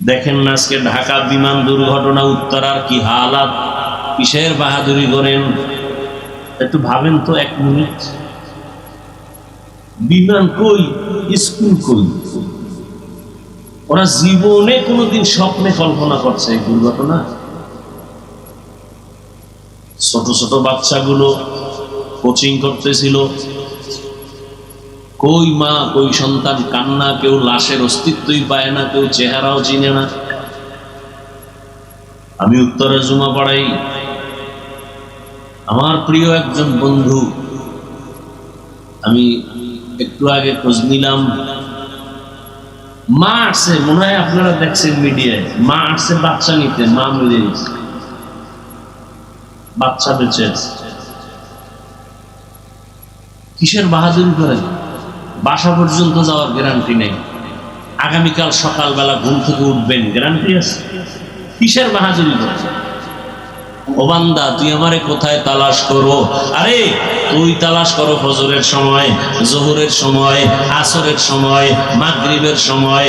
দেখেন না আজকে ঢাকা বিমান দুর্ঘটনা, উত্তরার কি হালাত, কিসের বাহাদুরি করেন একটু ভাবেন তো এক মিনিট। বিমান কই, স্কুল কই? ওরা জীবনে কোনোদিন স্বপ্নে কল্পনা করছে এই দুর্ঘটনা? ছোট ছোট বাচ্চাগুলো কোচিং করতেছিল, কই মা কই সন্তান, কান্না, কেউ লাশের অস্তিত্বই পায় না, কেউ চেহারাও চিনে না। আমি উত্তরে জুমা পড়াই, আমার প্রিয় একজন বন্ধু, আমি একটু আগে খোঁজ নিলাম, মা আসছে, মনে হয় আপনারা দেখছেন মিডিয়ায়, মা আসছে বাচ্চা নিতে, মা মরে গেছে, বাচ্চা বেঁচে আছে। কিসের বাহাদুরি করেন? বাসা পর্যন্ত যাওয়ার গ্যারান্টি নেই, আগামীকাল সকালবেলা ঘুম থেকে উঠবেন গ্যারান্টি আছে? কিসের বাহাদুরি করেন? ও বান্দা, তুই আমারে কোথায় তালাশ করো? আরে তুই তালাশ করো ফজরের সময়, জোহরের সময়, আসরের সময়, মাগরিবের সময়,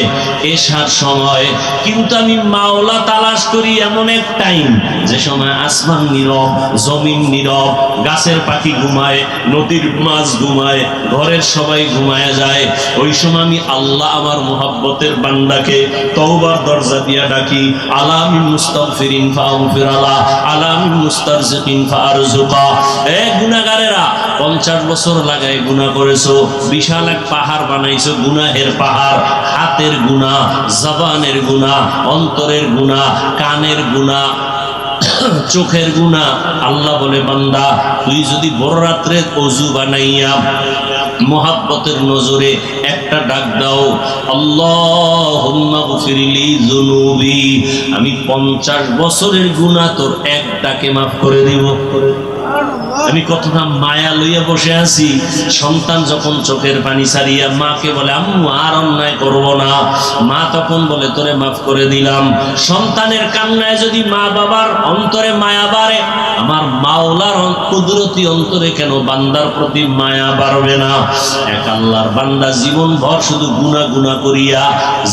এশার সময়, কিন্তু আমি মাওলা তালাশ করি এমন এক টাইম যে সময় আসমান নীরব, জমিন নীরব, গাছের পাখি ঘুমায়, নদীর মাছ ঘুমায়, ঘরের সবাই ঘুমায় যায়। ওই সময় আমি আল্লাহ আমার মুহাব্বতের বান্দাকে তওবার দরজা দিয়া ডাকি, আলামি মুস্তাগফিরিন ফাগফিরালা, আলামি মুস্তারজিকিন ফারজুকা। এ গুনাহগারেরা, 50 বছর লাগায় গুনাহ করেছো, বিশাল এক পাহাড় বানাইছো, গুনাহের পাহাড়, হাতের গুনাহ, জবানের গুনাহ, অন্তরের গুনাহ, কানের গুনাহ, চোখের গুনাহ। আল্লাহ বলে, বান্দা তুই যদি বড় রাত্রে ওযু বানাইয়া মুহাব্বতের নজরে একটা ডাক দাও, আল্লাহুম্মা গফিরলি যুনুবি, আমি 50 বছরের গুনাহ তোর এক ডাকে মাফ করে দিব। আমি কতটা মায়া লইয়া বসে আছি। সন্তান যখন চোখের পানি ছাড়িয়া মাকে বলে, আম্মু আর অন্যায় করব না, মা তখন বলে, তোরে মাফ করে দিলাম। সন্তানের কান্নায় যদি মা বাবার অন্তরে মায়া বাড়ে, আমার মাওলার কুদরতি অন্তরে কেন বান্দার প্রতি মায়া বাড়বে না? এক আল্লাহর বান্দা জীবন ভর শুধু গুনাহ গুনাহ করিয়া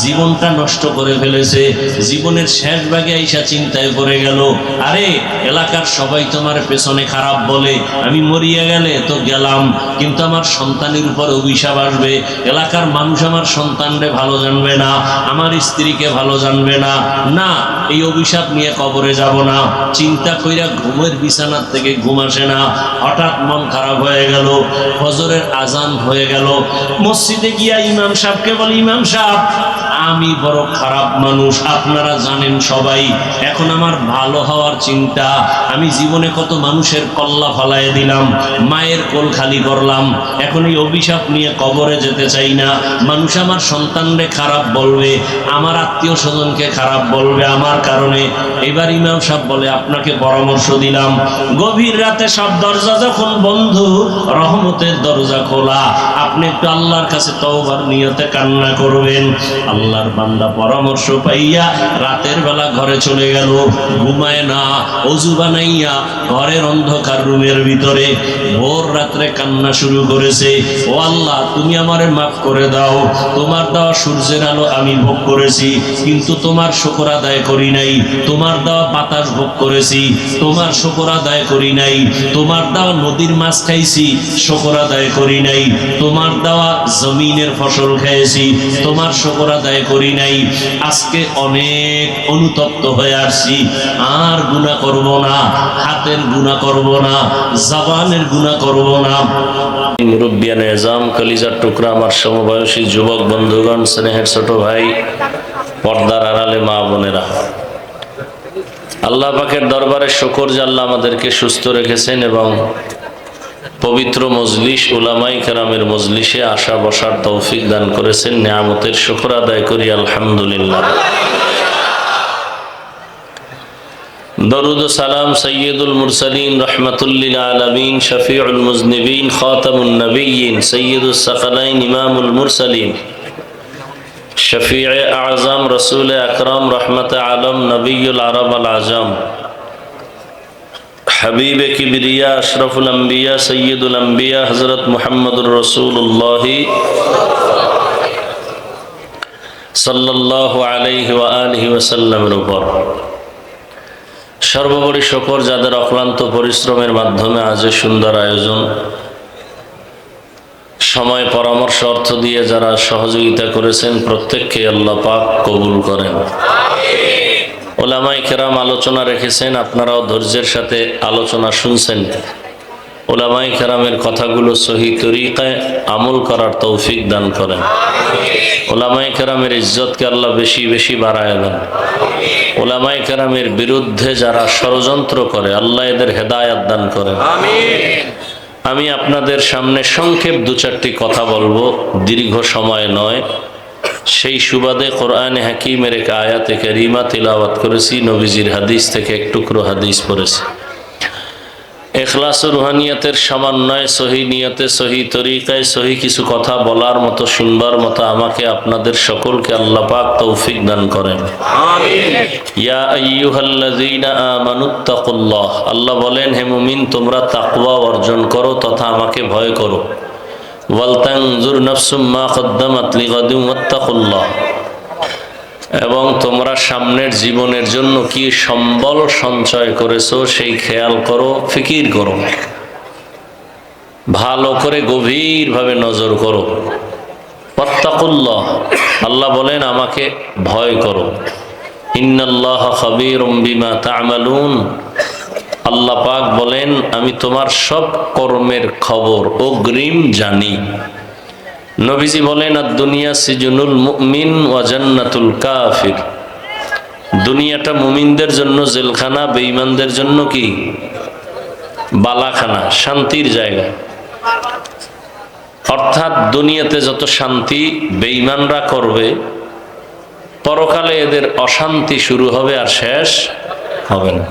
জীবনটা নষ্ট করে ফেলেছে। জীবনের শেষ ভাগে আইসা চিন্তায় পড়ে গেল, আরে এলাকার সবাই তোমার পেছনে খারাপ বলে, আমি মরিয়া গেলে তো গেলাম, কিন্তু আমার সন্তানের উপর অভিশাপ আসবে। এলাকার মানুষ আমার সন্তানরে ভালো জানবে না, আমার স্ত্রীকে ভালো জানবে না, না এই অভিশাপ নিয়ে কবরে যাব না। চিন্তা কইরা ঘুমের বিছানার থেকে ঘুম আসে না। হঠাৎ মন খারাপ হয়ে গেল, ফজরের আজান হয়ে গেল। মসজিদে গিয়া ইমাম সাহেবকে বলি, ইমাম সাহেব আমি বড় খারাপ মানুষ, আপনারা জানেন সবাই, এখন আমার ভালো হওয়ার চিন্তা, আমি জীবনে কত মানুষের কল্লা ফালাই দিলাম, মায়ের কোল খালি করলাম, এখন এই অভিশাপ নিয়ে কবরে যেতে চাই না। মানুষ আমার সন্তানরে খারাপ বলবে, আমার আত্মীয় স্বজনকে খারাপ বলবে আমার কারণে। এবার ইমাম সাহেব বলে, আপনাকে পরামর্শ দিলাম, গভীর রাতে সব দরজা যখন বন্ধ, রহমতের দরজা খোলা, আপনি একটু আল্লাহর কাছে তওবার নিয়তে কান্না করবেন। আল্লাহর বান্দা পরামর্শ পাইয়া রাতের বেলা ঘরে চলে গেল, ঘুমায় না, ওযু বানাইয়া ঘরের অন্ধকার রুমের ভিতরে ভোর রাত্রে কান্না শুরু করেছে, ও আল্লাহ তুমি আমারে মাফ করে দাও, তোমার দেওয়া সূর্যের আলো আমি ভোগ করেছি কিন্তু তোমার শুকর আদায় করি নাই, তোমার দেওয়া বাতাস ভোগ করেছি, তোমার শুকর আদায় করি নাই, তোমার দেওয়া নদীর মাছ খাইছি, শুকর আদায় করি নাই, তোমার দেওয়া জমিনের ফসল খেয়েছি, তোমার শুকর আদায় করি নাই। আজকে অনেক অনুতপ্ত হয়ে আসছি, আর গুনাহ করব না, হাতের গুনাহ করব না, জবানের গুনাহ করব না। মুরব্বিয়ানে এজাম, কলিজার টুকরা আমার সমবয়সী যুবক বন্ধুগণ, স্নেহের ছোট ভাই, পর্দার আড়ালে মা বোনেরা, আল্লাহ পাকের দরবারে শুকর যে আল্লাহ আমাদেরকে সুস্থ রেখেছেন এবং পবিত্র মজলিস, উলামায়ে কেরামের মজলিসে আসা বসার তৌফিক দান করেছেন। নিয়ামতের শুকর আদায় করি আলহামদুলিল্লাহ। দরুদ ও সালাম সৈয়দুল মুরসালিন, রহমাতুল লিল আলামিন, শফিউল মুজনিবিন, খাতামুন নবিয়্যিন, সৈয়দুস সাকালাইন, ইমামুল মুরসালিন, শফিয়ে আযম, রাসূল আকরাম, রহমতে আলম, নবিয়ুল আরব আল আজম, হাবিবে কিবরিয়া, আশরাফুল আম্বিয়া, সৈয়দুল আম্বিয়া, হযরত মুহাম্মদুর রাসূলুল্লাহ সাল্লাল্লাহু আলাইহি ওয়া আলিহি ওয়াসাল্লামের উপর সর্বোপরি শকর যাদের অক্লান্ত পরিশ্রমের মাধ্যমে আজ সুন্দর আয়োজন, সময় পরামর্শ অর্থ দিয়ে যারা সহযোগিতা করেছেন প্রত্যেককে আল্লাহ পাক কবুল করেন। উলামায়ে কেরাম আলোচনা রেখেছেন, আপনারাও ধৈর্যের সাথে আলোচনা শুনছেন। উলামায়ে কেরামের কথাগুলো সহি তরিকায় আমল করার তৌফিক দান করেন। উলামায়ে কেরামের ইজ্জতকে আল্লাহ বেশি বেশি বাড়ায় দেন। উলামায়ে কেরামের বিরুদ্ধে যারা ষড়যন্ত্র করে আল্লাহ এদের হেদায়েত দান করেন। আমি আপনাদের সামনে সংক্ষেপ দু চারটি কথা বলবো, দীর্ঘ সময় নয়। সেই সুবাদে কোরআনে হাকিমের এক আয়াতে কারিমা তিলাওয়াত করেছি, নবীজির হাদিস থেকে এক টুকরো হাদিস পড়েছি। ইখলাস ও রুহানিয়াতের সমন্বয়ে সহি নিয়তে সহি তরিকায় সহি কিছু কথা বলার মতো, শুনবার মতো আমাকে আপনাদের সকলকে আল্লাহ পাক তৌফিক দান করেন। আমিন। ইয়া আইয়ুহাল্লাযীনা আমানুত্তাকুল্লাহ, আল্লাহ বলেন হে মুমিন তোমরা তাকওয়া অর্জন করো তথা আমাকে ভয় করো। ওয়ালতানজুর নাফসুম মা কদ্দামাত লিগাদিন ওয়াত্তাকুল্লাহ, এবং তোমরা সামনের জীবনের জন্য কি সম্বল সঞ্চয় করেছো সেই খেয়াল করো, ফিকির করো, ভালো করে গভীরভাবে নজর করো। ওয়াত্তাকুল্লাহ, আল্লাহ বলেন আমাকে ভয় করো। ইন্নাল্লাহা খাবীরুম বিমা তা'মালুন, আল্লাহ পাক বলেন আমি তোমার সব কর্মের খবর অগ্রিম জানি। নবীজি বলেন আর দুনিয়া সিজনুল মুমিন ওয়া জান্নাতুল কাফির, দুনিয়াটা মুমিনদের জন্য জেলখানা, বেঈমানদের জন্য কি বালাখানা, শান্তির জায়গা। অর্থাৎ দুনিয়াতে যত শান্তি বেঈমানরা করবে, পরকালে এদের অশান্তি শুরু হবে আর শেষ হবে না।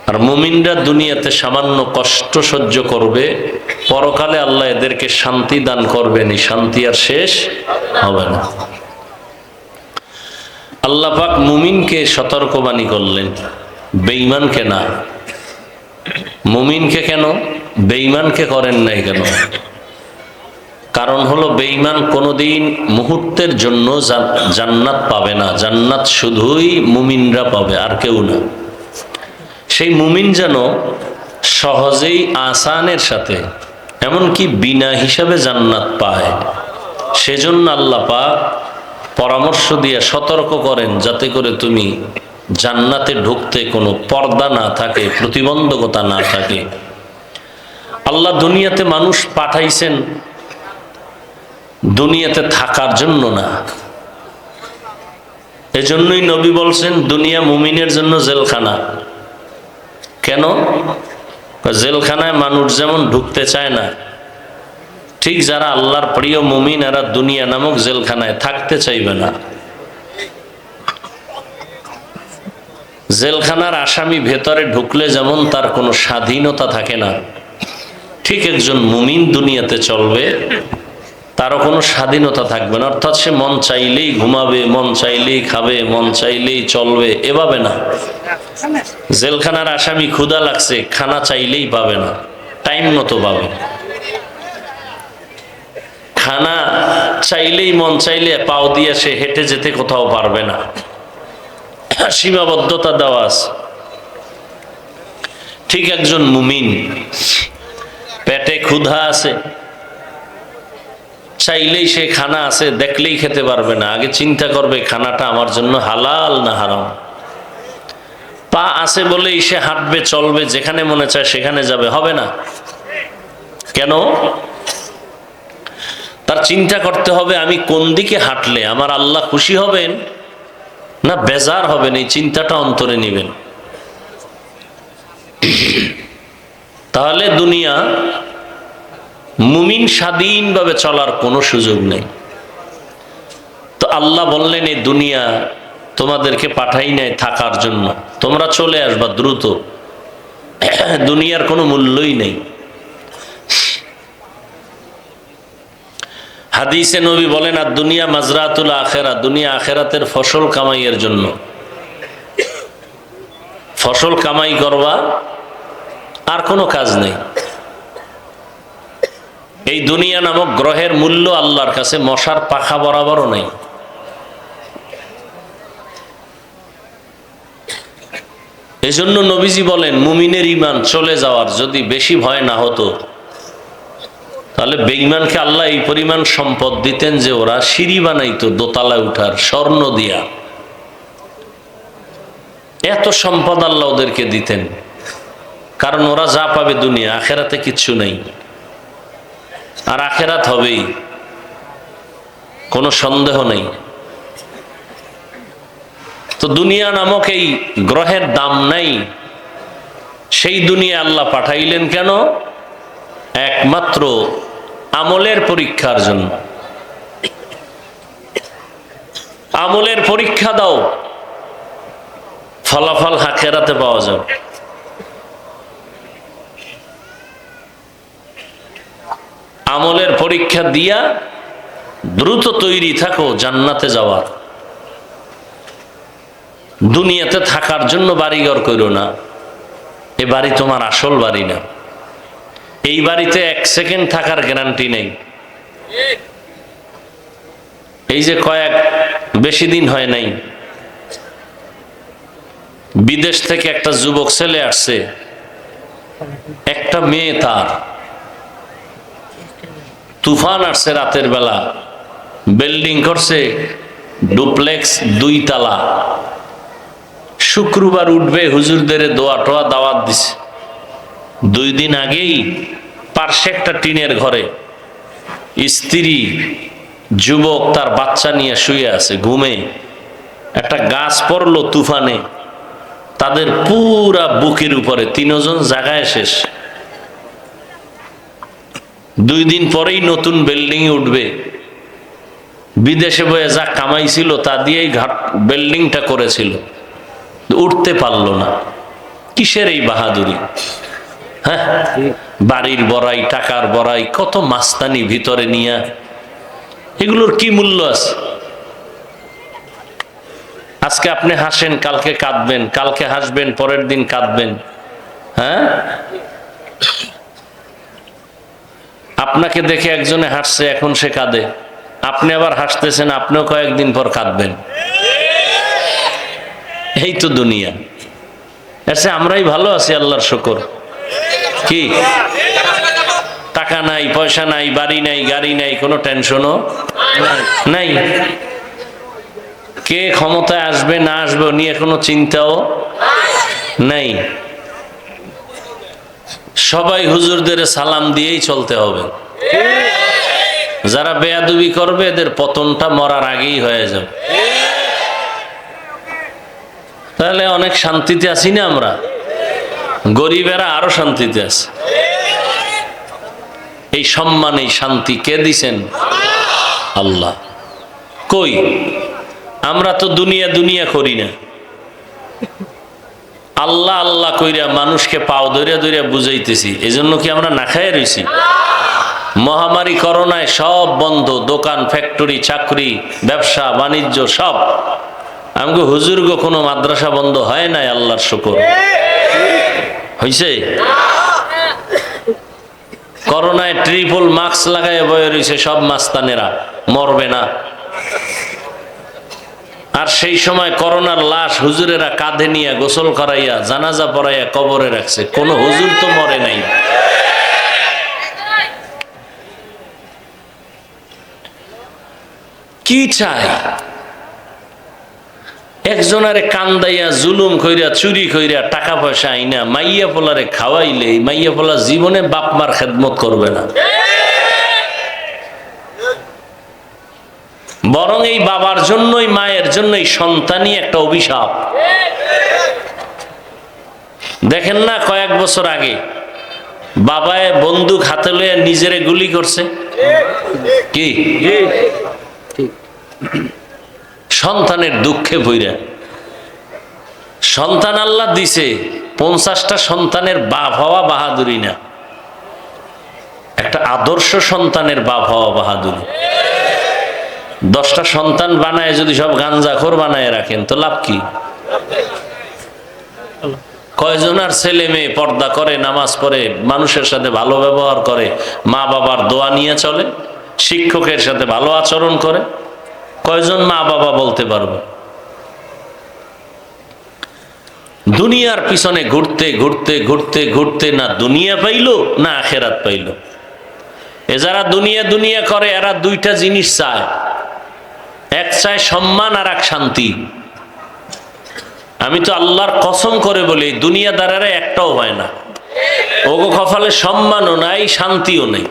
আর মুমিনরা দুনিয়াতে সামান্য কষ্ট সহ্য করবে, পরকালে আল্লাহ এদেরকে শান্তি দান করবেন, শান্তি আর শেষ হবে না। আল্লাহ পাক মুমিনকে সতর্কবাণী করলেন, বেঈমানকে না। মুমিনকে কেন, বেঈমানকে করেন নাই কেন? কারণ হলো বেঈমান কোনোদিন মুহূর্তের জন্য জান্নাত পাবে না। জান্নাত শুধুই মুমিনরা পাবে, আর কেউ না। সেই মুমিন যেন সহজেই আসানের সাথে, এমনকি বিনা হিসাবে জান্নাত পায়, সেজন্য আল্লাহ পাক পরামর্শ দিয়ে সতর্ক করেন যাতে করে তুমি জান্নাতে ঢুকতে কোনো পর্দা না থাকে, প্রতিবন্ধকতা না থাকে। আল্লাহ দুনিয়াতে মানুষ পাঠাইছেন দুনিয়াতে থাকার জন্য না। এজন্যই নবী বলছেন দুনিয়া মুমিনের জন্য জেলখানা। কেন? জেলখানায় মানুষ যেমন ঢুকতে চায় না, ঠিক যারা আল্লাহর প্রিয় মুমিন এরা দুনিয়া নামক জেলখানায় থাকতে চাইবে না। জেলখানার আসামি ভেতরে ঢুকলে যেমন তার কোনো স্বাধীনতা থাকে না, ঠিক একজন মুমিন দুনিয়াতে চলবে তারও কোনো স্বাধীনতা থাকবে না। অর্থাৎ সে মন চাইলেই ঘুমাবে, মন চাইলেই খাবে, মন চাইলেই চলবে, এভাবে না। জেলখানার আসামি ক্ষুধা লাগছে, খানা চাইলেই পাবে না, টাইম মতো পাবে। খানা চাইলেই মন চাইলে পাও দিয়ে সে হেঁটে যেতে কোথাও পারবে না, সীমাবদ্ধতা দেওয়া আছে। ঠিক একজন মুমিন পেটে ক্ষুধা আছে, চাইলেই সে খানা আছে, দেখলেই খেতে পারবে না, আগে চিন্তা করবে খানাটা আমার জন্য হালাল না হারাম। পা আছে বলেই সে হাঁটবে, চলবে, যেখানে মনে চায় সেখানে যাবে, হবে না। কেন? তার চিন্তা করতে হবে আমি কোন দিকে হাঁটলে আমার আল্লাহ খুশি হবেন না বেজার হবেন, এই চিন্তাটা অন্তরে নেবেন। তাহলে দুনিয়া মুমিন স্বাধীনভাবে চলার কোনো সুযোগ নেই। তো আল্লাহ বললেন এই দুনিয়া তোমাদেরকে পাঠাই নাই থাকার জন্য, তোমরা চলে আসবা দ্রুত, দুনিয়ার কোনো মূল্যই নেই। হাদিসে নবী বলেন আর দুনিয়া মাজরাতুল আখেরা, দুনিয়া আখেরাতের ফসল কামাইয়ের জন্য। ফসল কামাই করবা, আর কোনো কাজ নেই। এই দুনিয়া নামক গ্রহের মূল্য আল্লাহর কাছে মশার পাখা বরাবরও নেই। এজন্য নবীজি বলেন মুমিনের ঈমান চলে যাওয়ার যদি বেশি ভয় না হতো তাহলে বেঈমানকে আল্লাহ এই পরিমাণ সম্পদ দিতেন যে ওরা সিঁড়ি বানাইতো দোতলায় উঠার স্বর্ণ দিয়া। এত সম্পদ আল্লাহ ওদেরকে দিতেন, কারণ ওরা যা পাবে দুনিয়া, আখেরাতে কিচ্ছু নেই। আর আখেরাত হবেই, কোনো সন্দেহ নেই। তো দুনিয়া নামক এই গ্রহের দাম নাই, সেই দুনিয়া আল্লাহ পাঠাইলেন কেন? একমাত্র আমলের পরীক্ষার জন্য। আমলের পরীক্ষা দাও, ফলাফল আখিরাতে পাওয়া যাবে। আমলের পরীক্ষা দিয়া দ্রুত তৈরি থাকো জান্নাতে যাওয়ার। দুনিয়াতে থাকার জন্য বাড়িঘর করো না, এ বাড়ি তোমার আসল বাড়ি না। এই বাড়িতে 1 সেকেন্ড থাকার গ্যারান্টি নেই। এই যে বেশি দিন হয় নাই, বিদেশ থেকে একটা যুবক ছেলে আসছে, একটা মেয়ে, তার তুফান আসছে রাতের বেলা, বিল্ডিং করছে ডুপ্লেক্স 2 তলা। শুক্রবার উঠবে, হুজুরদের দোয়া টোয়া দাওয়াত দিছে। 2 দিন আগেই পার্শ্বে একটা টিনের ঘরে স্ত্রী, যুবক তার বাচ্চা নিয়ে শুয়ে আছে ঘুমে। একটা গাছ পড়লো তুফানে, তাদের পুরা বুকের উপরে, 3 জন জায়গায় শেষ। 2 দিন পরেই নতুন বিল্ডিং উঠবে। বিদেশে বয়ে যা কামাইছিল তা দিয়েই বিল্ডিংটা করেছিল, উঠতে পারলো না। কিসের এই বাহাদুরি? হ্যাঁ, বাড়ির বড়াই, টাকার বড়াই, কত মাস্তানি ভিতরে নিয়ে, এগুলোর কি মূল্য আছে? আজকে আপনি হাসেন, কালকে কাঁদবেন, কালকে হাসবেন, পরের দিন কাঁদবেন। হ্যাঁ, আপনাকে দেখে একজনে হাসছে, এখন সে কাঁদে। আপনি আবার হাসতেছেন, আপনিও কয়েকদিন পর কাঁদবেন। এই তো দুনিয়া। আচ্ছা, আমরাই ভালো আছি, আল্লাহর শুকর। কি টাকা নাই, পয়সা নাই, বাড়ি নাই, গাড়ি নাই, কোনো টেনশনও নাই। কে ক্ষমতায় আসবে না আসবে নিয়ে কোনো চিন্তাও নাই। সবাই হুজুরদের সালাম দিয়েই চলতে হবে। যারা বেয়াদবি করবে এদের পতনটা মরার আগেই হয়ে যাবে। তাহলে অনেক শান্তিতে আছি না আমরা? গরিবেরা আরো শান্তিতে আছে। এই সম্মান, এই শান্তি কে দিছেন? আল্লাহ। কই, আমরা তো দুনিয়া দুনিয়া করি না। আল্লাহ আল্লাহ কইরা মানুষকে পাও ধরিয়া ধরিয়া বুঝাইতেছি, এজন্য কি আমরা না খাইয়া রইছি? মহামারী করোনায় সব বন্ধ, দোকান, ফ্যাক্টরি, চাকরি, ব্যবসা বাণিজ্য সব। আমাকে হুজুর গো কোনো মাদ্রাসা বন্ধ হয় নাই, আল্লাহর শুকর। হইছে? করোনায় ট্রিপল মাস্ক লাগায় বয়ে রয়েছে সব মাস্তানেরা, মরবে না। আর সেই সময় করোনার লাশ হুজুরেরা কাঁধে নিয়ে গোসল করাইয়া জানাজা পড়াইয়া কবরে রাখছে, কোনো হুজুর তো মরে নাই। কি চাই? একজনারে কান্দাইয়া জুলুম কইরা, চুরি কইরা, টাকা পয়সা আইনা মাইয়া পোলারে খাওয়াইলে মাইয়া পোলা জীবনে বাপ মার খেদমত করবে না। বরং এই বাবার জন্যই, মায়ের জন্যই সন্তানই একটা অভিশাপ। দেখেন না, কয়েক বছর আগে বাবায় বন্দুক হাতে লইয়া নিজেরে গুলি করছে। কি সন্তানের দুঃখে ভইরা। সন্তান আল্লাহ দিছে, 50টা সন্তানের বাপ হওয়া বাহাদুরি না, একটা আদর্শ সন্তানের বাপ হওয়া বাহাদুরি। 10টা সন্তান বানায় যদি সব গাঞ্জাখোর বানায় রাখেন তো লাভ কি? কয়জনার ছেলে মেয়ে পর্দা করে, নামাজ পড়ে, মানুষের সাথে ভালো ব্যবহার করে, মা বাবার দোয়া নিয়ে চলে, শিক্ষকের সাথে ভালো আচরণ করে? কয়জন মা বাবা বলতে পারবে? দুনিয়ার পিছনে ঘুরতে ঘুরতে ঘুরতে ঘুরতে না দুনিয়া পাইলো না আখেরাত পাইলো। এ যারা দুনিয়া দুনিয়া করে এরা দুইটা জিনিস চায়, এক চায় সম্মান আর এক শান্তি। আমি তো আল্লাহর কসম করে বলি দুনিয়াদারেরা একটাও হয় না, ওগো কপালে সম্মানও নাই শান্তিও নেই।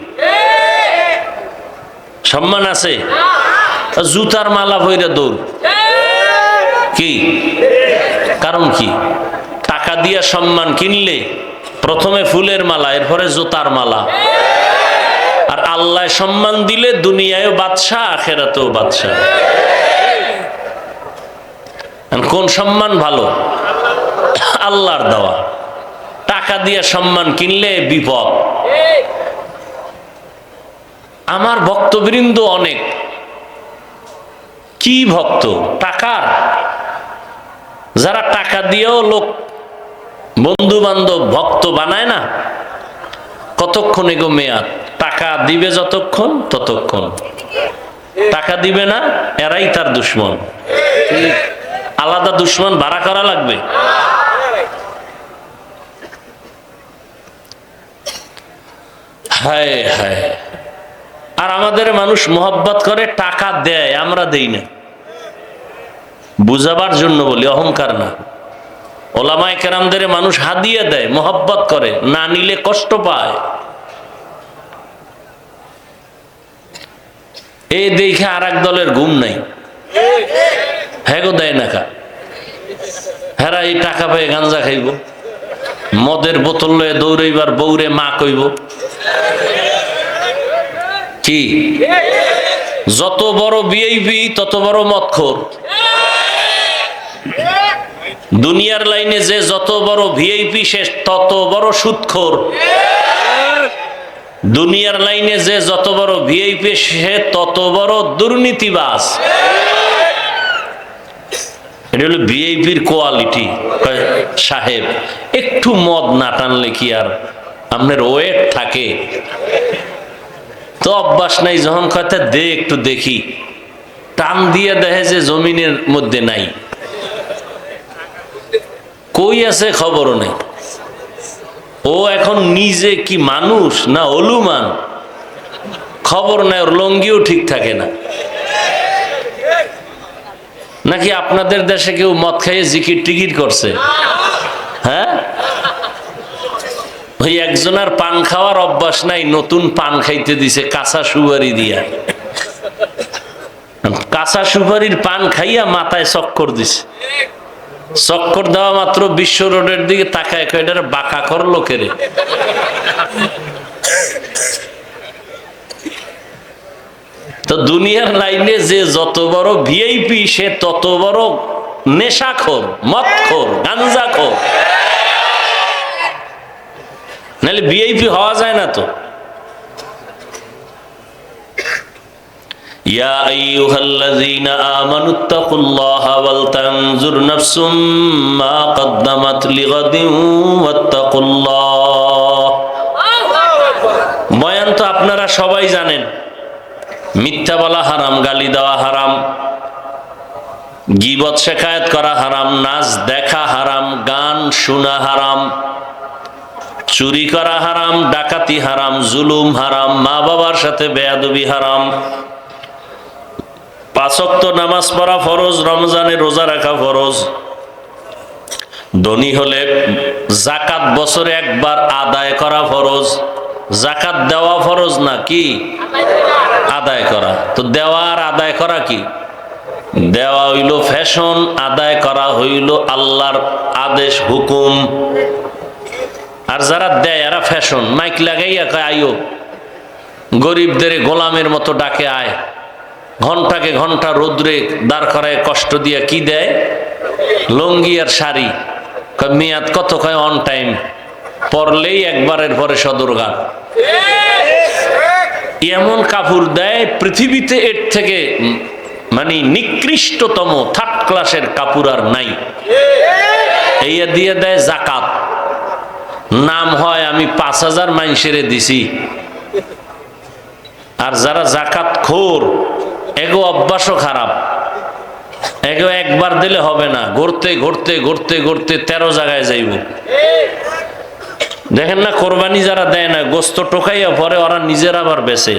সম্মান আছে, জুতার মালা ভইরা দৌড়, কি কারণ? কি টাকা দিয়া সম্মান কিনলে প্রথমে ফুলের মালা, এরপরে জুতার মালা। আর আল্লাহ সম্মান দিলে দুনিয়ায়ও বাদশাহ আখেরাতেও বাদশাহ। কোন সম্মান ভালো? আল্লাহর দেওয়া। টাকা দিয়া সম্মান কিনলে বিপদ। আমার ভক্তবৃন্দ অনেক, কি ভক্ত টাকার, যারা টাকা দিয়েও লোক বন্ধু বান্ধব ভক্ত বানায় না। কতক্ষণ এগো মেয়াদ, টাকা দিবে যতক্ষণ ততক্ষণ, টাকা দিবে না এরাই তার দুশ্মন। আলাদা দুশ্মন ভাড়া করা লাগবে। হায় হায়। আর আমাদের মানুষ মোহাব্বত করে, টাকা দেয়, আমরা দেই না। বুঝাবার জন্য বলি, অহংকার না। ওলামায়ে কেরামদের মানুষ হাদিয়া দেয়, মোহাব্বত করে, না নিলে কষ্ট পায়। এই দেখে আর এক দলের ঘুম নাই। হ্যাঁ গো দেয় না কা, হেরা এই টাকা পেয়ে গাঞ্জা খাইব, মদের বোতল লয়ে দৌড়াইবার বৌরে মা কইব। কি যত বড় ভিআইপি তত বড় মদখোর। দুনিয়ার লাইনে যে যত বড় ভিআইপি সে তত বড় সুদখোর। দুনিয়ার লাইনে যে যত বড় ভিআইপি সে তত বড় দুর্নীতিবাজ। এটা হলো ভিআইপির কোয়ালিটি। সাহেব একটু মদ না টানলে কি আর আপনার ওয়েট থাকে? তো অভ্যাস নাই, যখন কথা দে একটু দেখি, টান দিয়ে দেখে যে জমিনের মধ্যে নাই, কই আছে খবরও নেই। ও এখন নিজে কি মানুষ না অলুমান, খবর নাই। ওর লঙ্গিও ঠিক থাকে না। নাকি আপনাদের দেশে কেউ মদ খাইয়ে জিকির টিকির করছে? হ্যাঁ, ওই একজনের পান খাওয়ার অভ্যাস নাই, নতুন পান খাইতে দিছে কাঁচা সুপারি দিয়া। কাঁচা সুপারির পান খাইয়া মাথায় চক্কর দিছে। চক্কর দেওয়া মাত্র বিশ্ব রোডের দিকে তাকায়, এটার বাঁকা কর লোকেরে। তো দুনিয়ার লাইনে যে যত বড় ভিআইপি সে তত বড় নেশাখোর, মদখোর, গাঞ্জাখোর। নাহলে ভিআইপি হওয়া যায় না তো। ইয়া আইয়ুহাল্লাযীনা আমানুত্তাকুল্লাহা ওয়াল তানজুর নাফসুম মা কদ্দামাত লিগাদিন ওয়াত্তাকুল্লাহ। বয়ান তো আপনারা সবাই জানেন। মিথ্যা বলা হারাম, গালি দেওয়া হারাম, গীবত শেখায়েত করা হারাম, নাচ দেখা হারাম, গান শোনা হারাম, চুরি করা হারাম, ডাকাতি হারাম, জুলুম হারাম, মা বাবার সাথে বেয়াদবি হারাম, 5 ওয়াক্ত নামাজ পড়া ফরজ, রমজানে রোজা রাখা ফরজ, ধনী হলে যাকাত বছরে একবার আদায় করা ফরজ। যাকাত দেওয়া ফরজ না, কি আদায় করা। তো দেওয়া আর আদায় করা কি? দেওয়া হইল ফ্যাশন, আদায় করা হইল আল্লাহর আদেশ হুকুম। আর যারা দেয় এরা ফ্যাশন, মাইক লাগাইয়া কয় আইও, গরিবদের গোলামের মতো ডাকে আয়, ঘন্টাকে ঘন্টা রোদ্রে দাঁড় করায় কষ্ট দিয়া কি দেয়? লুঙ্গি আর শাড়ি। মেয়াদ কত? কয় অন টাইম, পরলেই একবারের পরে সদরঘাট। এমন কাপড় দেয় পৃথিবীতে এর থেকে মানে নিকৃষ্টতম থার্ড ক্লাসের কাপড় আর নাই। এই দিয়ে দেয় যাকাত, নাম হয় আমি 5000 মাইনসেরে দিছি। আর যারা যাকাত খোর এগো অভ্যাসও খারাপ। একবার দিলে হবে না, ঘুরতে ঘুরতে ঘুরতে ঘুরতে 13 জায়গায় যাইব। দেখেন না, কোরবানি যারা দেয় না, গোস্ত টোকাইয়া পরে ওরা নিজেরা আবার বেচে।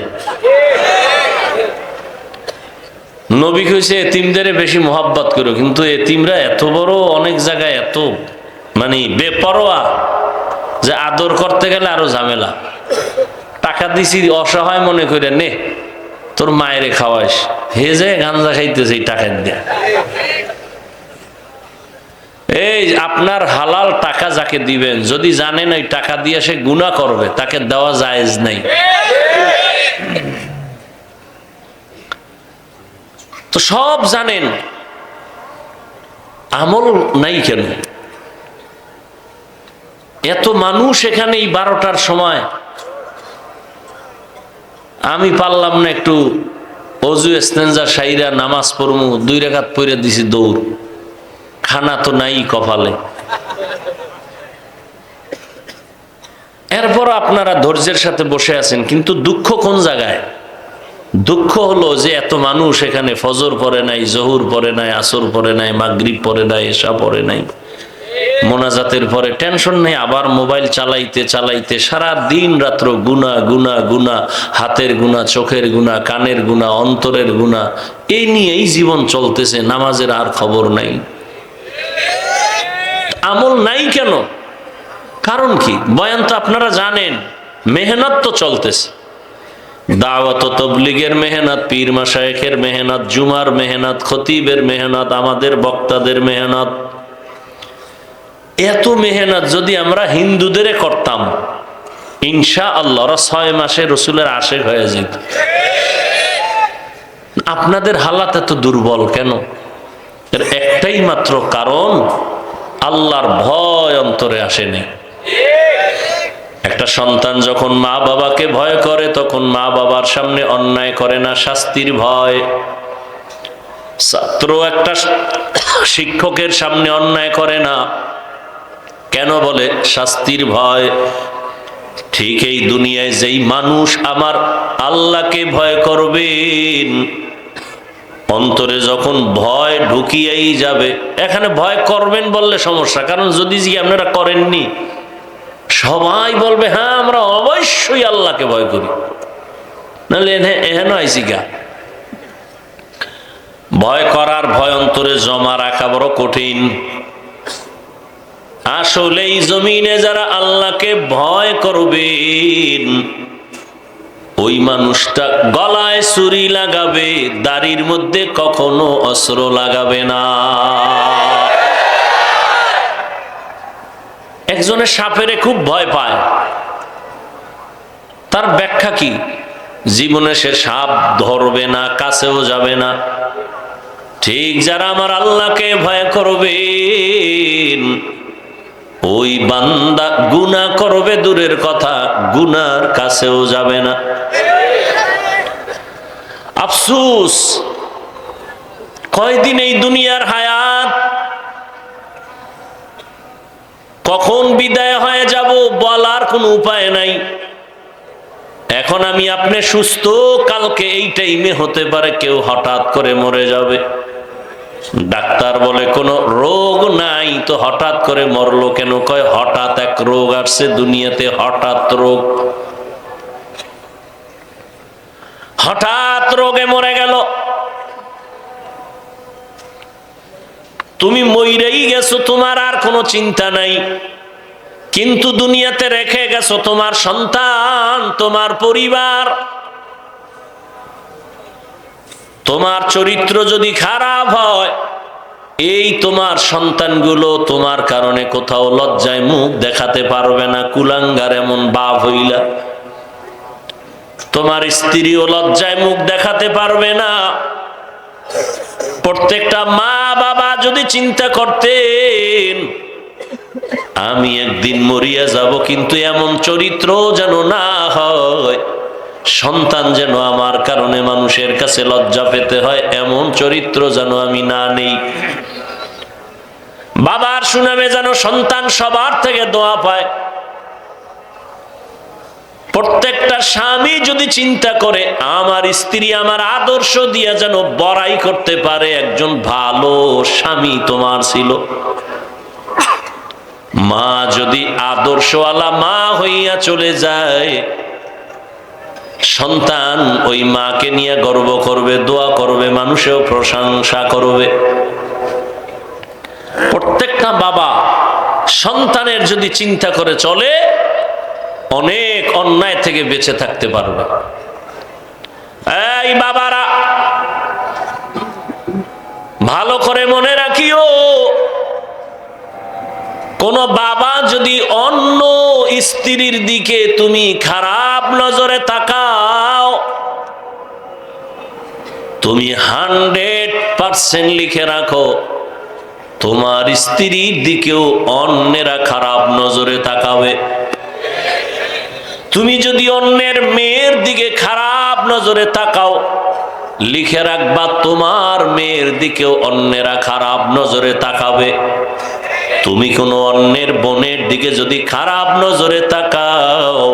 নবী কইছে এতিমদের বেশি মোহাব্বত করো, কিন্তু এতিমরা এত বড় অনেক জায়গায় এত মানে বেপরোয়া যে আদর করতে গেলে আরো ঝামেলা। টাকা দিছি অসহায় মনে করে, নে তোর মায়েরে খাওয়াইস, হে যে গাঞ্জা খাইতেছে এই টাকা দিয়ে। এই আপনার হালাল টাকা যাকে দিবেন, যদি জানেন ওই টাকা দিয়ে সে গুনাহ করবে, তাকে দেওয়া জায়েজ নাই। তো সব জানেন, আমল নাই কেন? এত মানুষ এখানে এই 12টার সময়, আমি পারলাম না একটু অজু ইস্তেঞ্জা সাইরা নামাজ পড়মু, 2 রাকাত পড়ে দিছি দৌড়, খানা তো নাই কপালে। এরপর আপনারা ধৈর্যের সাথে বসে আছেন, কিন্তু দুঃখ কোন জায়গায়? দুঃখ হলো যে এত মানুষ এখানে ফজর পড়ে নাই, জহুর পড়ে নাই, আসর পড়ে নাই, মাগরিব পড়ে নাই, এশা পড়ে নাই, মোনাজাতের পরে টেনশন নেই, আবার মোবাইল চালাইতে চালাইতে সারা দিন রাত্র গুনাহ গুনাহ গুনাহ, হাতের গুনাহ, চোখের গুনাহ, কানের গুনাহ, অন্তরের গুনাহ, এই নিয়েই জীবন চলতেছে, নামাজের আর খবর নাই। আমল নাই কেন? কারণ কি? বয়ান তো আপনারা জানেন, মেহনত তো চলতেছে, দাওয়াত ও তাবলীগের মেহনত, পীর মাশায়েখের মেহনত, জুমার মেহনত, খতিবের মেহনত, আমাদের বক্তাদের মেহনত। এত মেহনত যদি আমরা হিন্দুদের করতাম, ইনশাআল্লাহ 6 মাসে রসুলের আশেক হয়ে যেত। আপনাদের হালাত এত দুর্বল কেন? এর একটাই মাত্র কারণ, আল্লাহর ভয় অন্তরে আসেনি। একটা সন্তান যখন মা বাবাকে ভয় করে, তখন মা বাবার সামনে অন্যায় করে না, শাস্তির ভয়। ছাত্র একটা শিক্ষকের সামনে অন্যায় করে না, কেন বলে? শাস্তির ভয়। ঠিক এই দুনিয়ায় যেই মানুষ আমার আল্লাহকে ভয় করবেন, অন্তরে যখন ভয় ঢুকিয়েই যাবে, এখানে ভয় করবেন বললে সমস্যা, কারণ যদি আপনারা করেননি, সবাই বলবে হ্যাঁ আমরা অবশ্যই আল্লাহকে ভয় করি, নাহলে এহেন আইসি গা। ভয় করার ভয় অন্তরে জমা রাখা বড় কঠিন। আসলে এই জমিনে যারা আল্লাহকে ভয় করবেন, ওই মানুষটা গলায় ছুরি লাগাবে, দাড়ির মধ্যে কখনো অস্ত্র লাগাবে না। একজনে সাপেরে খুব ভয় পায়, তার ব্যাখ্যা কি? জীবনে সে সাপ ধরবে না, কাছেও যাবে না। ঠিক যারা আমার আল্লাহকে ভয় করবেন, ওই বান্দা গুনাহ করবে দূরের কথা, গুনার কাছেও যাবে না। আফসোস, কয়দিন এই দুনিয়ার হায়াত, কখন বিদায় হয়ে যাব বলার কোনো উপায় নাই। এখন আমি আপনি সুস্থ, কালকে এই টাইমে হতে পারে কেউ হঠাৎ করে মরে যাবে। ডাক্তার বলে কোনো রোগ নাই, তো হঠাৎ করে মরলো কেন? কয় হঠাৎ এক রোগ আসছে দুনিয়াতে, হঠাৎ রোগ, হঠাৎ রোগে মরে গেল। তুমি মইরেই গেছো, তোমার আর কোনো চিন্তা নাই, কিন্তু দুনিয়াতে রেখে গেছো তোমার সন্তান, তোমার পরিবার। তোমার চরিত্র যদি খারাপ হয়, এই তোমার সন্তানগুলো তোমার কারণে কোথাও লজ্জায় মুখ দেখাতে পারবে না। কুলাঙ্গার এমন বাপ হইলা, তোমার স্ত্রীও লজ্জায় মুখ দেখাতে পারবে না। প্রত্যেকটা মা বাবা যদি চিন্তা করতেন আমি একদিন মরিয়া যাব, কিন্তু এমন চরিত্র যেন না হয়, সন্তান যেন আমার কারণে মানুষের কাছে লজ্জা পেতে হয়, এমন চরিত্র যেন আমি না নেই। বাবার সুনামে যেন সন্তান সবার থেকে দোয়া পায়। প্রত্যেকটা স্বামী যদি চিন্তা করে আমার স্ত্রী আমার আদর্শ দিয়া যেন বড়াই করতে পারে, একজন ভালো স্বামী তোমার ছিল। মা যদি আদর্শওয়ালা মা হইয়া চলে যায়, সন্তান ওই মাকে নিয়ে গর্ব করবে, দোয়া করবে, মানুষেও প্রশংসা করবে। প্রত্যেকটা বাবা সন্তানের যদি চিন্তা করে চলে, অনেক অন্যায় থেকে বেঁচে থাকতে পারবে। এই বাবারা ভালো করে মনে রাখিও, কোন বাবা যদি অন্য স্ত্রীর দিকে তুমি খারাপ নজরে তাকাও, তুমি 100% লিখে রাখো তোমার স্ত্রীর দিকেও অন্যেরা খারাপ নজরে তাকাবে। তুমি যদি অন্যের মেয়ের দিকে খারাপ নজরে তাকাও, লিখে রাখবা তোমার মেয়ের দিকেও অন্যেরা খারাপ নজরে তাকাবে। তুমি কোনো অন্যের বোনের দিকে যদি খারাপ নজরে তাকাও,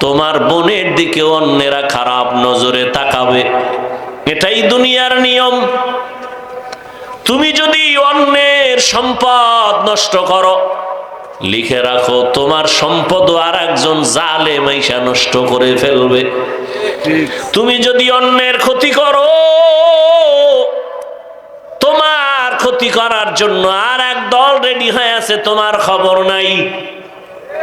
তোমার বোনের দিকে অন্যেরা খারাপ নজরে তাকাবে। এটাই দুনিয়ার নিয়ম। তুমি যদি অন্যের সম্পদ নষ্ট করো, লিখে রাখো তোমার সম্পদ আর একজন জালেম আইসা নষ্ট করে ফেলবে। তুমি যদি অন্যের ক্ষতি করো, তোমার ক্ষতি করার জন্য আর এক দল রেডি হয়ে আছে, তোমার খবর নাই।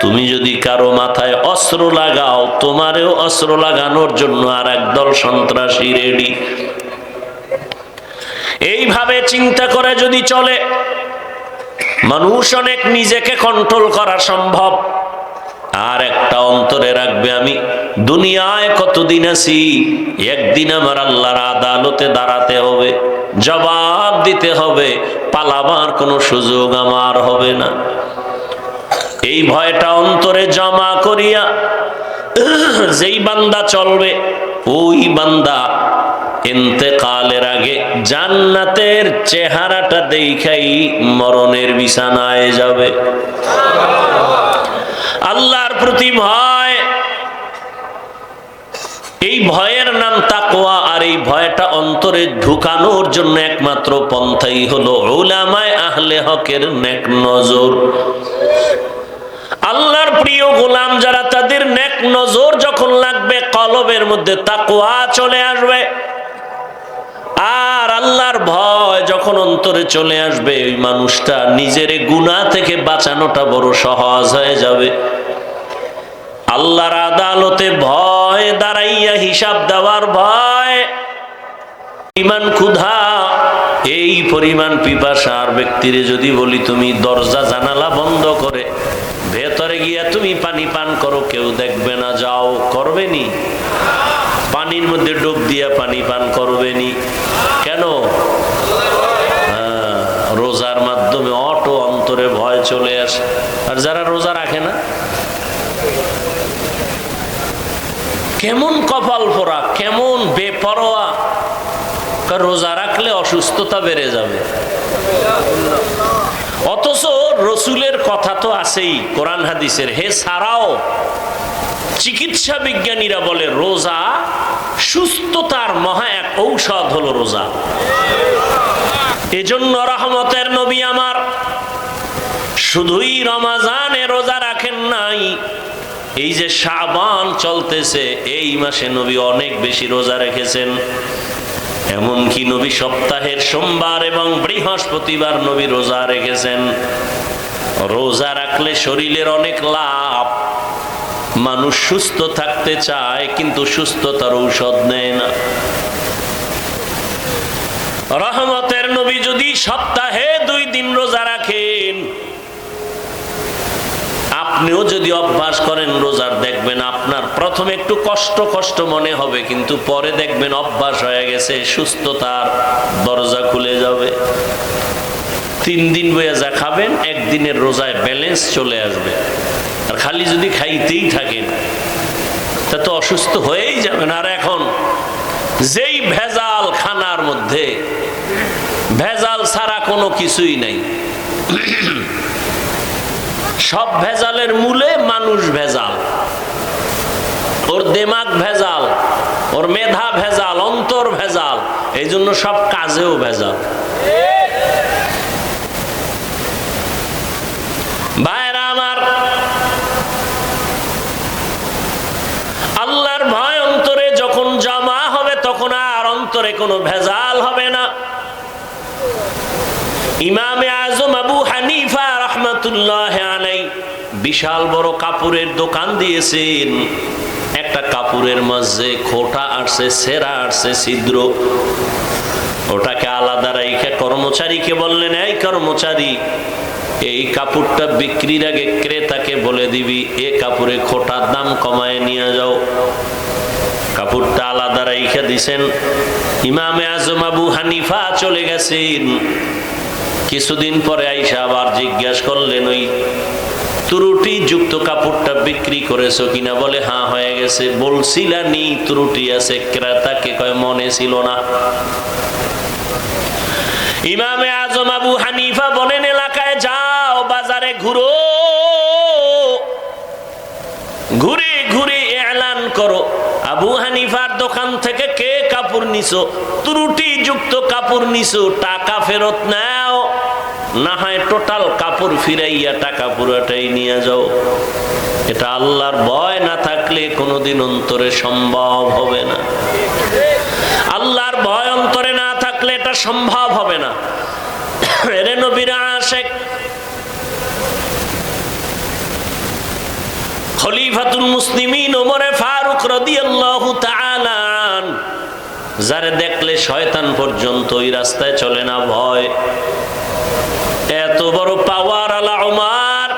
তুমি যদি কারো মাথায় অস্ত্র লাগাও, তোমারেও অস্ত্র লাগানোর জন্য আর এক দল সন্ত্রাসী রেডি। এইভাবে চিন্তা করে যদি চলে, মানুষ অনেক নিজেকে কন্ট্রোল করা সম্ভব। আর একটা অন্তরে রাখবে, আমি দুনিয়ায় কতদিন আছি, একদিন আমার আল্লাহর আদালতে দাঁড়াতে হবে, জবাব দিতে হবে, পালাবার কোনো সুযোগ আমার হবে না। এই ভয়টা অন্তরে জমা করিয়া যেই বান্দা চলবে, ওই বান্দা ইন্তেকালের আগে জান্নাতের চেহারাটা দেখাই মরণের বিছানায় যাবে। আল্লাহর প্রতি ভয়, এই ভয়ের নাম তাকওয়া। আর এই ভয়টা অন্তরে ঢুকানোর জন্য একমাত্র পন্থাই হলো উলামায়ে আহলে হকের নেক নজর। আল্লাহর প্রিয় গোলাম যারা, তাদের নেক নজর যখন লাগবে, কলবের মধ্যে তাকওয়া চলে আসবে। আর আল্লাহর ভয় যখন অন্তরে চলে আসবে, ওই মানুষটা নিজের গুনাহ থেকে বাঁচানোটা বড় সহজ হয়ে যাবে। আল্লাহর আদালতে ভয়, দাঁড়াইয়া হিসাব দেওয়ার ভয়, ইমান ক্ষুধা, এই পরিমাণ পিপাসার ব্যক্তিরে যদি বলি তুমি দরজা জানালা বন্ধ করে ভেতরে গিয়া তুমি পানি পান করো, কেউ দেখবে না, যাও, করবেনি? পানির মধ্যে ডুব দিয়া পানি পান করবেনি কেন? রোজার মাধ্যমে অটো অন্তরে ভয় চলে আসে। আর যারা রোজা রাখে না, কেমন কপাল পোড়া, কেমন বেপরোয়া। রোজা রাখলে অসুস্থতা বেড়ে যাবে, অথচ রসুলের কথা তো আছেই কোরআন হাদিসের। হে ছাড়াও চিকিৎসা বিজ্ঞানীরা বলে রোজা সুস্থতার মহা এক ঔষধ হলো রোজা। এজন্য রহমতের নবী আমার শুধুই রমাজানে রোজা রাখেন নাই, এই যে শাবান চলতেছে, এই মাসে নবী অনেক বেশি রোজা রেখেছেন। এমনকি নবী সপ্তাহের সোমবার এবং বৃহস্পতিবার নবী রোজা রেখেছেন। রোজা রাখলে শরীরের অনেক লাভ। মানুষ সুস্থ থাকতে চায়, কিন্তু সুস্থতার ঔষধ নেয় না। রহমতের নবী যদি সপ্তাহে 2 দিন রোজা রাখেন, আপনিও যদি অভ্যাস করেন রোজার, দেখবেন আপনার প্রথমে একটু কষ্ট কষ্ট মনে হবে, কিন্তু পরে দেখবেন অভ্যাস হয়ে গেছে, সুস্থতার দরজা খুলে যাবে। 3 দিন বইয়া যা খাবেন, একদিনের রোজায় ব্যালেন্স চলে আসবে। আর খালি যদি খাইতেই থাকেন, তা তো অসুস্থ হয়েই যাবেন। আর এখন যেই ভেজাল খানার মধ্যে, ভেজাল ছাড়া কোনো কিছুই নাই। সব ভেজালের মূলে মানুষ ভেজাল। ওর দিমাগ ভেজাল, ওর মেধা ভেজাল, অন্তর ভেজাল, এই জন্য সব কাজেও ভেজাল। ভাইরা আমার, আল্লাহর ভয় অন্তরে যখন জমা হবে তখন আর অন্তরে কোনো ভেজাল হবে না। ইমামে আজম আবু হানিফা রাহমাতুল্লাহ আলাইহি বিশাল বড় কাপড়ের দোকান দিয়েছেন। একটা কাপড়ের মাঝে খোঁটা আসছে, সেরা আসছে, ছিদ্র। ওটাকে আলাদা রাইখে কর্মচারীকে বললেন, এই কর্মচারী, এই কাপড়টা বিক্রির আগে ক্রেতাকে বলে দিবি এ কাপড়ে খোঁটার দাম কমায় নিয়ে যাও। কাপড়টা আলাদা রাইখে দিছেন। ইমামে আজম আবু হানিফা চলে গেছেন। কিছুদিন পরে আইসা আবার জিজ্ঞাসা করলেন, ওই ত্রুটি যুক্ত কাপড়টা বিক্রি করেছো কিনা? বলে হ্যাঁ হয়ে গেছে। বলছিলানি ত্রুটি আছে, ক্রেতাকে কয় মনে ছিল না। ইমামে আজম আবু হানিফা বলেন, এলাকায় যাও, বাজারে ঘুরো, ঘুরে ঘুরে এলান করো, আবু হানিফার দোকান থেকে কে কাপড় নিছো, ত্রুটি যুক্ত কাপড় নিছো, টাকা ফেরত নাও, না হয় টোটাল কাপড় ফিরাইয়া টাকা পুরোটাই নিয়ে যাও। এটা আল্লাহর ভয় না থাকলে কোনোদিন অন্তরে সম্ভব হবে না। আল্লাহর ভয় অন্তরে না থাকলে এটা সম্ভব হবে না। এরে নবীর আশিক খলিফাতুল মুসলিমিন ওমরে ফারুক রাদিয়াল্লাহু তাআলা আন, যারে দেখলে শয়তান পর্যন্ত ওই রাস্তায় চলে না ভয়। এত বড় পাওয়ার আলা ওমর,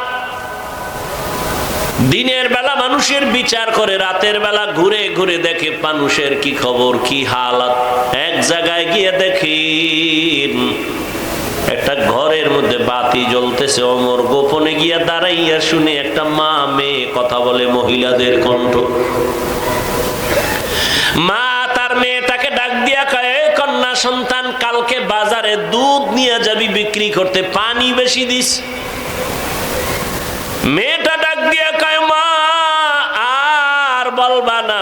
দিনের বেলা মানুষের বিচার করে, রাতের বেলা ঘুরে ঘুরে দেখে মানুষের কি খবর, কি হালাত। এক জায়গায় গিয়ে দেখেন একটা ঘরের মধ্যে বাতি জ্বলতেছে। ওমর গোপনে গিয়া দাঁড়াইয়া শুনে একটা মা মেয়ে কথা বলে, মহিলাদের কণ্ঠ। মা তার মেয়েটাকে ডাক দিয়া কয়, কন্যা সন্তান, কালকে বাজারে দুধ নিয়ে যাবি বিক্রি করতে, পানি বেশি দিস। মেয়েটা ডাক দিয়া কয়, মা আর বলবা না,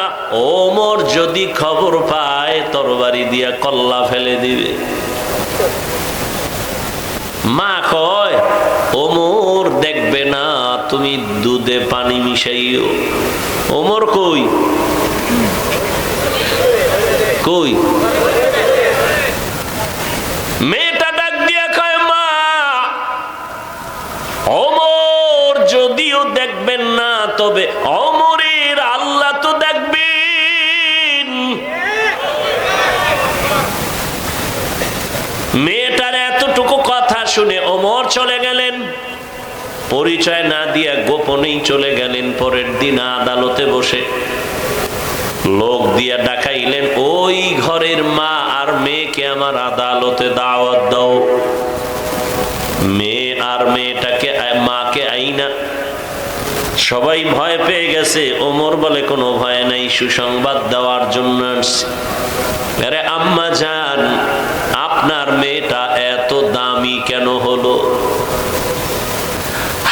ওমর যদি খবর পায় তরবারি দিয়া কল্লা ফেলে দিবে। মা কয়, ওমর দেখবে না, তুমি দুধে পানি মিশাইও। ওমর কই কই? মেয়েটা ডাক দিয়া কয়, মা ওমর যদিও দেখবেন না, তবে ওমরের আল্লাহ তো দেখবেন। মেয়েটার এতটুকু কথা শুনে ওমর চলে গেলেন, পরিচয় না দিয়া গোপনেই চলে গেলেন। পরের দিন আদালতে বসে লোক দিয়া ডাকাইলেন, ওই ঘরের মা আর মেয়েকে আমার আদালতে দাওয়াত দাও। মেয়ে আর মেয়েটাকে, মাকে আইনা। সবাই ভয় পেয়ে গেছে। ওমর বলে, কোনো ভয় নাই, সুসংবাদ দেওয়ার জন্য আসছি। আরে আম্মা জান, আপনার মেয়েটা এত দামি কেন হলো?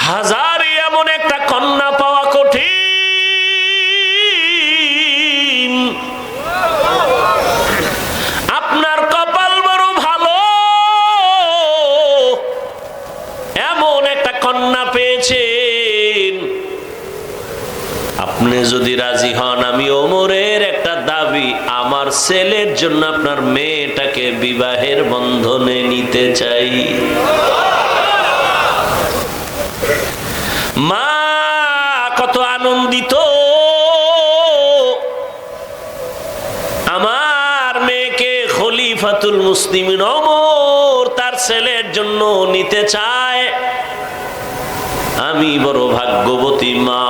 হাজারে এমন একটা কন্যা পাওয়া কঠিন, আপনার কপাল বড় ভালো, এমন একটা কন্যা পেয়েছেন। আপনি যদি রাজি হন, আমি ওমরের একটা দাবি, আমার ছেলের জন্য আপনার মেয়েটাকে বিবাহের বন্ধনে নিতে চাই। মা কত আনন্দিত, আমার মেয়েকে খলিফাতুল মুসলিমিন ওমর তার ছেলের জন্য নিতে চায়। আমি বড় ভাগ্যবতী মা,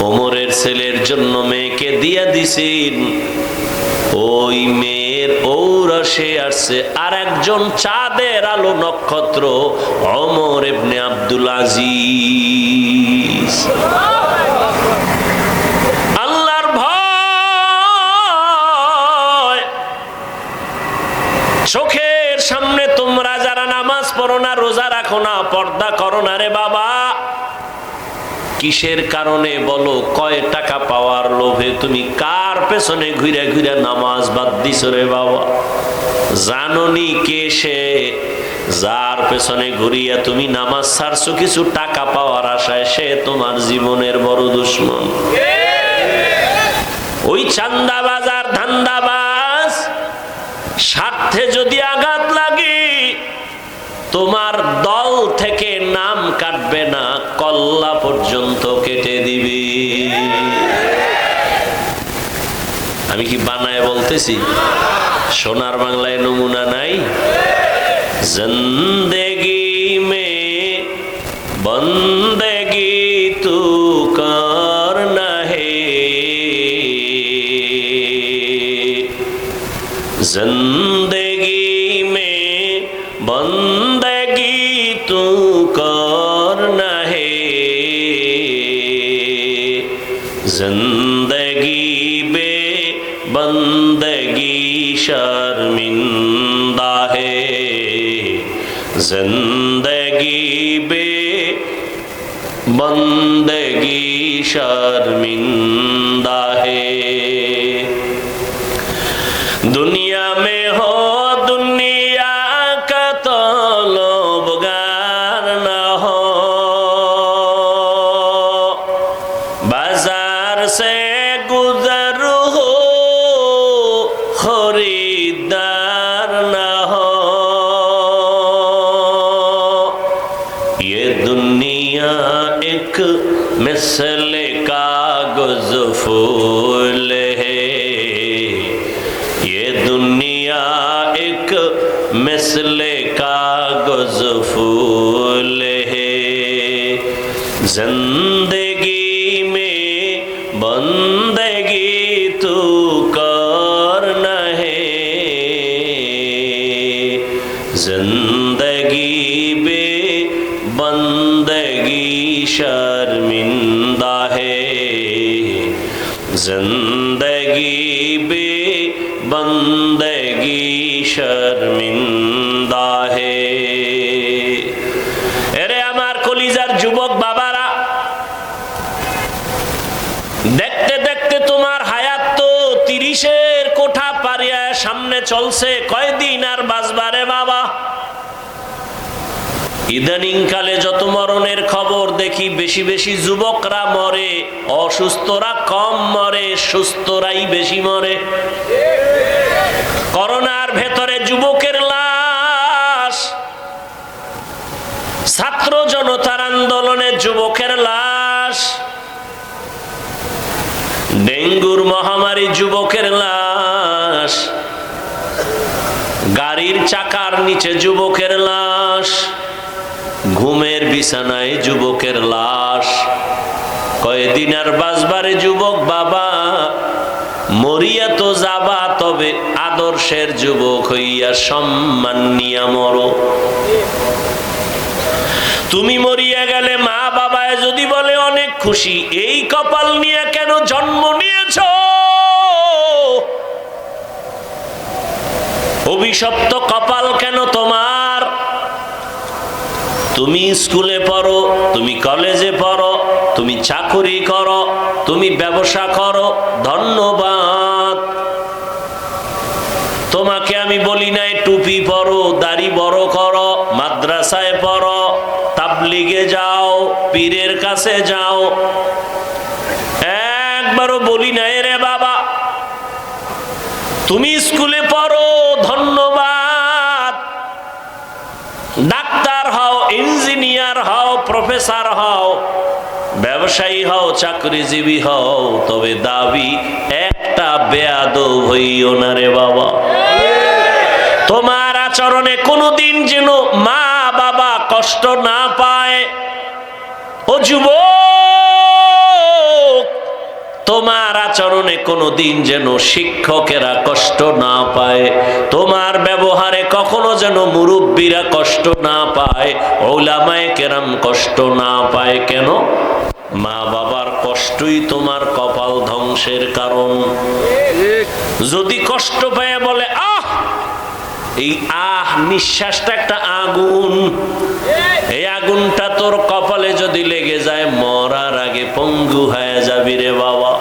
ওমরের ছেলের জন্য মেয়েকে দিয়া দিছেন। ওই মেয়ের ঔরসে আসছে আর একজন চাঁদের আলো নক্ষত্র, ওমর ইবনে আব্দুল আজিজ। আল্লাহর ভয়, চোখের সামনে তোমরা যারা নামাজ পড়ো না, রোজা রাখো না, পর্দা করো না রে বাবা, কিসের কারণে বলো? কয় টাকা পাওয়ার লোভে তুমি কার পেছনে ঘুরে ঘুরে নামাজ বাদ দিছো রে বাবা? জাননি কে সে যার পেছনে ঘুরিয়া তুমি নামাজ ছাড়ছো কিছু টাকা পাওয়ার আশায়? সে তোমার জীবনের বড় দুশ্মন। ওই চান্দাবাজ আর ধান্দাবাজ স্বার্থে যদি আঘাত লাগে তোমার দল থেকে নাম কাটবে না, কল্লা পর্যন্ত কেটে দিবি। আমি কি বানায় বলতেছি? সোনার বাংলায় নমুনা নাই? জিন্দেগি মে বন্দেগি তু করনা হে, जिंदगी में बंदगी तू करना है, जिंदगी बे बंदगी शर्मिंदा है, जिंदगी बे बंदगी शर्मिंदा है। दुनिया में हो दुनिया का तलबगार न हो, बाजार से गुजर हो खरीदार न हो, ये दुनिया एक मिसल कागज फूल है, दुनिया एक मिसले कागज फूल है, जिंदगी में बंदगी तू करना है, जिंदगी में बंदगी शर्मिंदा है, जिंदगी में बंदगी शर्मिंदा है। এরে আমার কলিজার যুবক বাবারা, দেখতে দেখতে তোমার হায়াত তো 30-এর কোঠা পারিয়া সামনে চলছে। কয়দিন আর বাঁচবারে বাবা? ইদানিং কালে যত মরণের খবর দেখি, বেশি বেশি যুবকরা মরে, অসুস্থরা কম মরে, সুস্থরাই বেশি মরে। করোনার ভেতরে যুবকের লাশ, ছাত্র জনতার আন্দোলনে যুবকের লাশ, ডেঙ্গুর মহামারী যুবকের লাশ, গাড়ির চাকার নিচে যুবকের লাশ, ঘুমের বিছানায় যুবকের লাশ। কয়দিন আর বাঁচবারে যুবক বাবা? মরিয়া তো যাবা, তবে আদর্শের যুবক হইয়া সম্মান নিয়া মরো। তুমি মরিয়া গেলে মা বাবায় যদি বলে অনেক খুশি, এই কপাল নিয়ে কেন জন্ম নিয়েছ? অভিশপ্ত কপাল কেন তোমার? তুমি স্কুলে পড়ো, তুমি কলেজে পড়ো, তুমি চাকরি করো, তুমি ব্যবসা করো, ধন্যবাদ। তোমাকে আমি বলি নাই টুপি পরো, দাড়ি বড় করো, মাদ্রাসায় পড়ো, তাবলিগে যাও, পীরের কাছে যাও, একবারও বলি নাই রে বাবা। তুমি স্কুলে পড়ো, ধন্যবাদ। ডাক্তার হও, ইঞ্জিনিয়ার হও, প্রফেসর হও, ব্যবসায়ী হও, চাকরিজীবী হও, তবে দাবি একটা, বেয়াদব হইও না রে বাবা। তোমার আচরণে কোনোদিন যেন মা বাবা কষ্ট না পায়। ও যুবক, তোমার আচরণে কোনোদিন যেন শিক্ষকেরা কষ্ট না পায়, তোমার ব্যবহারে কখনো যেন মুরব্বীরা কষ্ট না পায়, উলামায়ে কেরাম কষ্ট না পায়। কেন? মা বাবার কষ্টই তোমার কপাল ধ্বংসের কারণ। যদি কষ্ট পায় বলে আহ, এই আহ নিঃশ্বাসটা একটা আগুন, এই আগুনটা তোর কপালে যদি লেগে যায়, মরার আগে আগে পঙ্গু হয়ে যাবি রে বাবা।